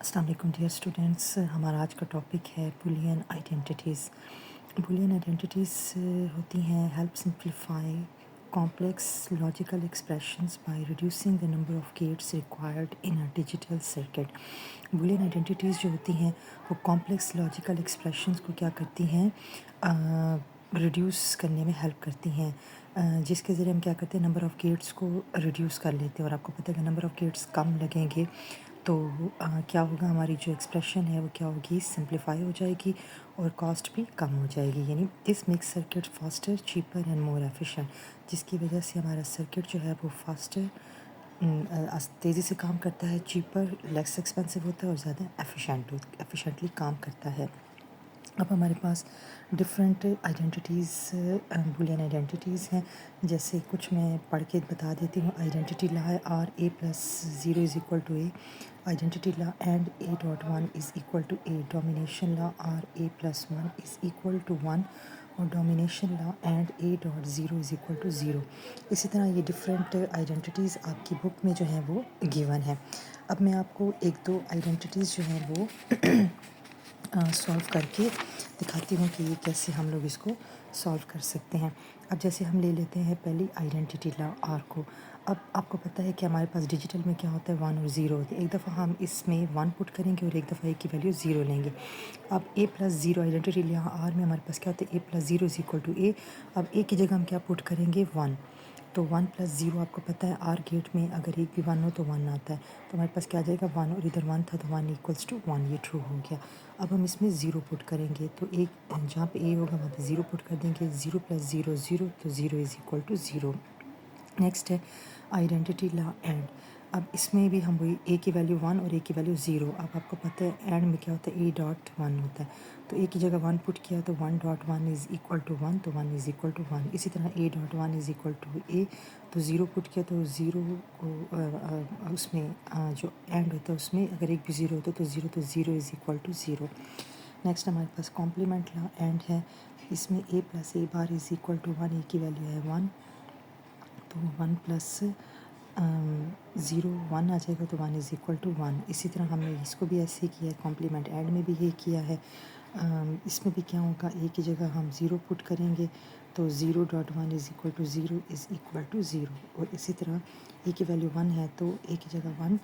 अस्सलाम वालेकुम dear students. हमारा आज का टॉपिक है बूलियन आइडेंटिटीज़। बूलियन आइडेंटिटीज़ होती हैं help simplify complex logical expressions by reducing the number of gates required in a digital circuit. Boolean identities जो होती हैं वो कॉम्प्लेक्स लॉजिकल एक्सप्रेशंस को क्या करती हैं, रिड्यूस करने में हेल्प करती हैं, जिसके ज़रिए हम क्या करते हैं, नंबर ऑफ़ गेट्स को रिड्यूस कर लेते हैं। और आपको पता है कि नंबर ऑफ़ गेट्स कम लगेंगे तो क्या होगा, हमारी जो एक्सप्रेशन है वो क्या होगी, सिंप्लीफाई हो जाएगी और कॉस्ट भी कम हो जाएगी। यानी this makes circuit faster cheaper and more efficient, जिसकी वजह से हमारा सर्किट जो है वो फास्टर तेज़ी से काम करता है, चीपर लेस एक्सपेंसिव होता है और ज़्यादा एफिशिएंटली काम करता है। अब हमारे पास डिफरेंट आइडेंटिटीज़ बूलियन आइडेंटिटीज़ हैं। जैसे कुछ मैं पढ़ के बता देती हूँ। आइडेंटिटी ला है or A plus zero is equal to A. Identity law and A dot one is equal to A. Domination law or A plus one is equal to one और domination law and A dot zero is equal to zero. इसी तरह ये different identities आपकी book में जो हैं वो given है। अब मैं आपको एक दो आइडेंटिटीज़ जो हैं वो सॉल्व करके दिखाती हूँ कि ये कैसे हम लोग इसको सॉल्व कर सकते हैं। अब जैसे हम ले लेते हैं पहली आइडेंटिटी ला आर को। अब आपको पता है कि हमारे पास डिजिटल में क्या होता है, वन और ज़ीरो होते हैं। एक दफ़ा हम इसमें वन पुट करेंगे और एक दफ़ा ए की वैल्यू ज़ीरो लेंगे। अब A plus zero identity law or में हमारे पास क्या होता है, A plus zero is equal to A. अब ए की जगह हम क्या पुट करेंगे, वन। तो वन प्लस ज़ीरो आपको पता है आर गेट में अगर एक भी वन हो तो वन आता है, तो हमारे पास क्या आ जाएगा, वन, और इधर वन था तो वन इक्वल्स टू वन, ये ट्रू हो गया। अब हम इसमें ज़ीरो पुट करेंगे तो एक जहाँ पे ए होगा वहाँ पे ज़ीरो पुट कर देंगे। ज़ीरो प्लस ज़ीरो ज़ीरो, तो zero is equal to zero. Next है आइडेंटिटी ला एंड। अब इसमें भी हम वही ए की वैल्यू वन और ए की वैल्यू ज़ीरो। अब आपको पता है एंड में क्या होता है, ए डॉट वन होता है, तो ए की जगह वन पुट किया तो one dot one is equal to one, तो one is equal to one. इसी तरह A dot one is equal to A, तो ज़ीरो पुट किया तो ज़ीरो को उसमें जो एंड होता है उसमें अगर एक भी ज़ीरो होता है तो zero is equal to zero. Next हमारे पास कॉम्प्लीमेंट ला एंड है। इसमें A plus A bar is equal to one, A की वैल्यू है वन, तो वन प्लस ज़ीरो वन आ जाएगा, तो one is equal to one. इसी तरह हमने इसको भी ऐसे ही किया है, कॉम्प्लीमेंट एंड में भी ये किया है। इसमें भी क्या होगा, ए की जगह हम ज़ीरो पुट करेंगे तो zero dot one is equal to zero is equal to zero. और इसी तरह ए की वैल्यू वन है तो ए की जगह वन